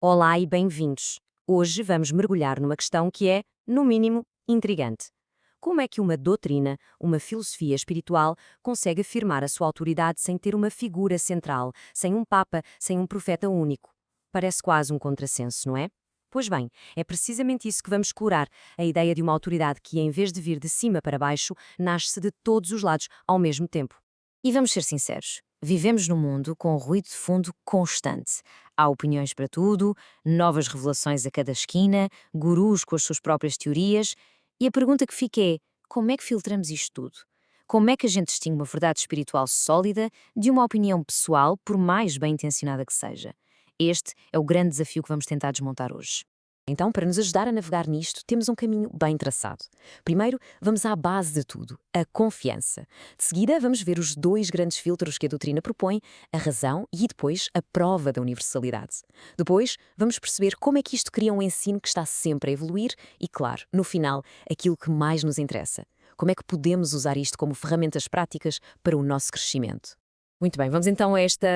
Olá e bem-vindos. Hoje vamos mergulhar numa questão que é, no mínimo, intrigante. Como é que uma doutrina, uma filosofia espiritual, consegue afirmar a sua autoridade sem ter uma figura central, sem um papa, sem um profeta único? Parece quase um contrassenso, não é? Pois bem, é precisamente isso que vamos explorar, a ideia de uma autoridade que, em vez de vir de cima para baixo, nasce de todos os lados ao mesmo tempo. E vamos ser sinceros, vivemos num mundo com ruído de fundo constante. Há opiniões para tudo, novas revelações a cada esquina, gurus com as suas próprias teorias, e a pergunta que fica é: como é que filtramos isto tudo? Como é que a gente distingue uma verdade espiritual sólida de uma opinião pessoal, por mais bem intencionada que seja? Este é o grande desafio que vamos tentar desmontar hoje. Então, para nos ajudar a navegar nisto, temos um caminho bem traçado. Primeiro, vamos à base de tudo, a confiança. De seguida, vamos ver os dois grandes filtros que a doutrina propõe, a razão e depois a prova da universalidade. Depois, vamos perceber como é que isto cria um ensino que está sempre a evoluir e, claro, no final, aquilo que mais nos interessa. Como é que podemos usar isto como ferramentas práticas para o nosso crescimento? Muito bem, vamos então a esta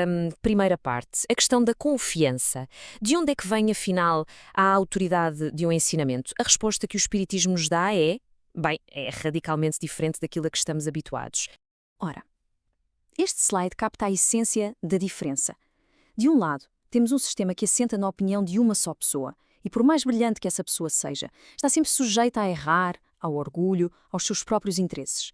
primeira parte, a questão da confiança. De onde é que vem, afinal, a autoridade de um ensinamento? A resposta que o Espiritismo nos dá é, bem, é radicalmente diferente daquilo a que estamos habituados. Ora, este slide capta a essência da diferença. De um lado, temos um sistema que assenta na opinião de uma só pessoa, e por mais brilhante que essa pessoa seja, está sempre sujeita a errar, ao orgulho, aos seus próprios interesses.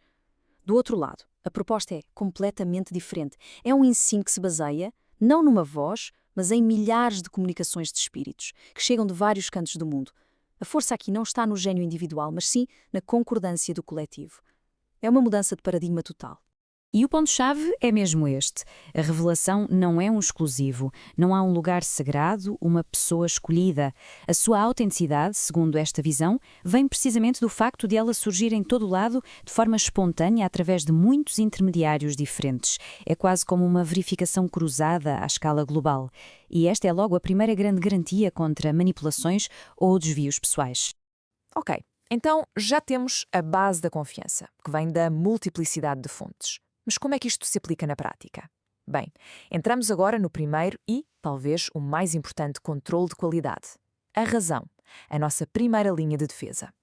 Do outro lado, a proposta é completamente diferente. É um ensino que se baseia, não numa voz, mas em milhares de comunicações de espíritos, que chegam de vários cantos do mundo. A força aqui não está no gênio individual, mas sim na concordância do coletivo. É uma mudança de paradigma total. E o ponto-chave é mesmo este. A revelação não é um exclusivo, não há um lugar sagrado, uma pessoa escolhida. A sua autenticidade, segundo esta visão, vem precisamente do facto de ela surgir em todo lado de forma espontânea através de muitos intermediários diferentes. É quase como uma verificação cruzada à escala global. E esta é logo a primeira grande garantia contra manipulações ou desvios pessoais. Ok, então já temos a base da confiança, que vem da multiplicidade de fontes. Mas como é que isto se aplica na prática? Bem, entramos agora no primeiro e, talvez, o mais importante controle de qualidade. A razão, a nossa primeira linha de defesa.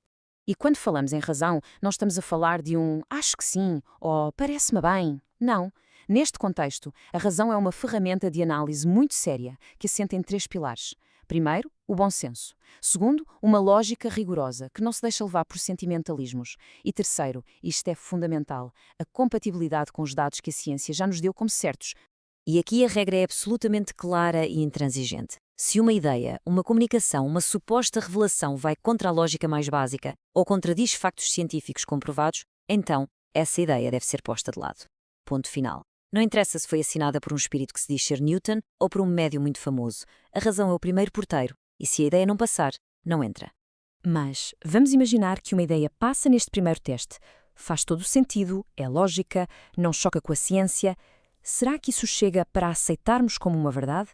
E quando falamos em razão, não estamos a falar de um acho que sim ou parece-me bem. Não. Neste contexto, a razão é uma ferramenta de análise muito séria que assenta em três pilares. Primeiro, o bom senso. Segundo, uma lógica rigorosa que não se deixa levar por sentimentalismos. E terceiro, isto é fundamental, a compatibilidade com os dados que a ciência já nos deu como certos. E aqui a regra é absolutamente clara e intransigente. Se uma ideia, uma comunicação, uma suposta revelação vai contra a lógica mais básica ou contradiz factos científicos comprovados, então essa ideia deve ser posta de lado. Ponto final. Não interessa se foi assinada por um espírito que se diz ser Newton ou por um médium muito famoso. A razão é o primeiro porteiro e se a ideia não passar, não entra. Mas vamos imaginar que uma ideia passa neste primeiro teste. Faz todo o sentido, é lógica, não choca com a ciência. Será que isso chega para aceitarmos como uma verdade?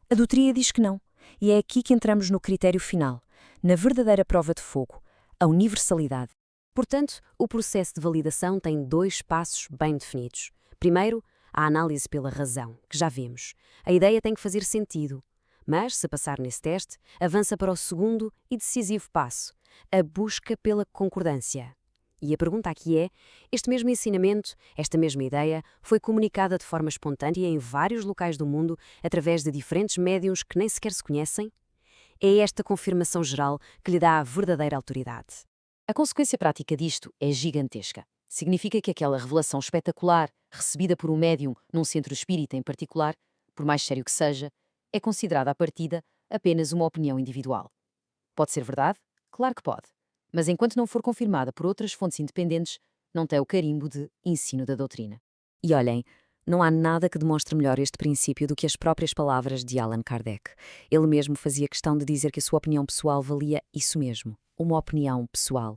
A doutrina diz que não. E é aqui que entramos no critério final, na verdadeira prova de fogo, a universalidade. Portanto, o processo de validação tem dois passos bem definidos. Primeiro, a análise pela razão, que já vimos. A ideia tem que fazer sentido. Mas, se passar nesse teste, avança para o segundo e decisivo passo, a busca pela concordância. E a pergunta aqui é, este mesmo ensinamento, esta mesma ideia, foi comunicada de forma espontânea em vários locais do mundo através de diferentes médiuns que nem sequer se conhecem? É esta confirmação geral que lhe dá a verdadeira autoridade. A consequência prática disto é gigantesca. Significa que aquela revelação espetacular, recebida por um médium num centro espírita em particular, por mais sério que seja, é considerada à partida apenas uma opinião individual. Pode ser verdade? Claro que pode. Mas enquanto não for confirmada por outras fontes independentes, não tem o carimbo de ensino da doutrina. E olhem, não há nada que demonstre melhor este princípio do que as próprias palavras de Allan Kardec. Ele mesmo fazia questão de dizer que a sua opinião pessoal valia isso mesmo, uma opinião pessoal.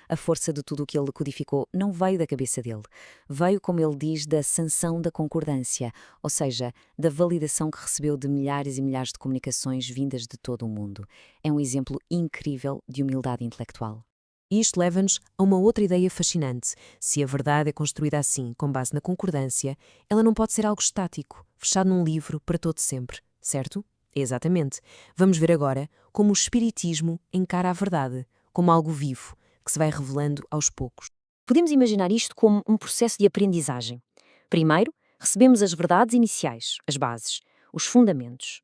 A força de tudo o que ele codificou não veio da cabeça dele. Veio, como ele diz, da sanção da concordância, ou seja, da validação que recebeu de milhares e milhares de comunicações vindas de todo o mundo. É um exemplo incrível de humildade intelectual. E isto leva-nos a uma outra ideia fascinante. Se a verdade é construída assim, com base na concordância, ela não pode ser algo estático, fechado num livro para todo sempre, certo? Exatamente. Vamos ver agora como o espiritismo encara a verdade, como algo vivo, que se vai revelando aos poucos. Podemos imaginar isto como um processo de aprendizagem. Primeiro, recebemos as verdades iniciais, as bases, os fundamentos.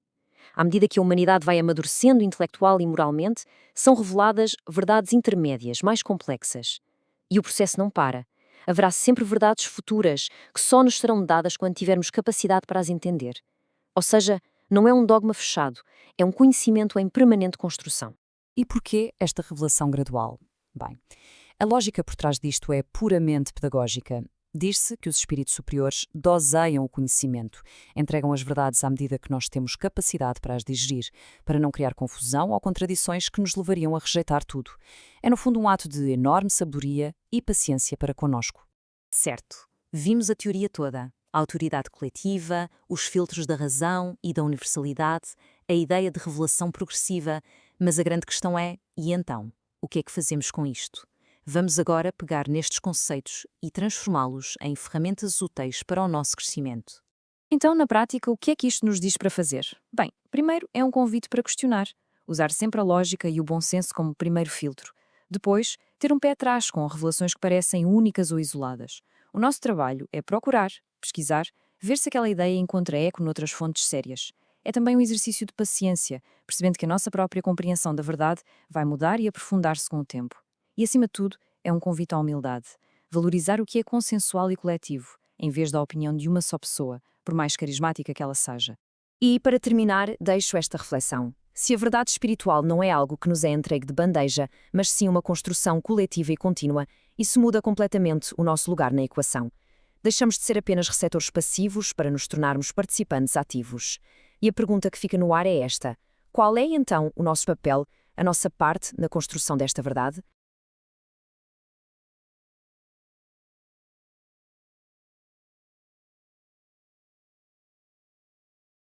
À medida que a humanidade vai amadurecendo intelectual e moralmente, são reveladas verdades intermédias, mais complexas. E o processo não para. Haverá sempre verdades futuras que só nos serão dadas quando tivermos capacidade para as entender. Ou seja, não é um dogma fechado, é um conhecimento em permanente construção. E porquê esta revelação gradual? Bem, a lógica por trás disto é puramente pedagógica. Diz-se que os espíritos superiores doseiam o conhecimento, entregam as verdades à medida que nós temos capacidade para as digerir, para não criar confusão ou contradições que nos levariam a rejeitar tudo. É, no fundo, um ato de enorme sabedoria e paciência para conosco. Certo. Vimos a teoria toda. A autoridade coletiva, os filtros da razão e da universalidade, a ideia de revelação progressiva, mas a grande questão é, e então? O que é que fazemos com isto? Vamos agora pegar nestes conceitos e transformá-los em ferramentas úteis para o nosso crescimento. Então, na prática, o que é que isto nos diz para fazer? Bem, primeiro é um convite para questionar, usar sempre a lógica e o bom senso como primeiro filtro. Depois, ter um pé atrás com revelações que parecem únicas ou isoladas. O nosso trabalho é procurar, pesquisar, ver se aquela ideia encontra eco noutras fontes sérias. É também um exercício de paciência, percebendo que a nossa própria compreensão da verdade vai mudar e aprofundar-se com o tempo. E, acima de tudo, é um convite à humildade. Valorizar o que é consensual e coletivo, em vez da opinião de uma só pessoa, por mais carismática que ela seja. E, para terminar, deixo esta reflexão. Se a verdade espiritual não é algo que nos é entregue de bandeja, mas sim uma construção coletiva e contínua, isso muda completamente o nosso lugar na equação. Deixamos de ser apenas receptores passivos para nos tornarmos participantes ativos. E a pergunta que fica no ar é esta: qual é, então, o nosso papel, a nossa parte na construção desta verdade?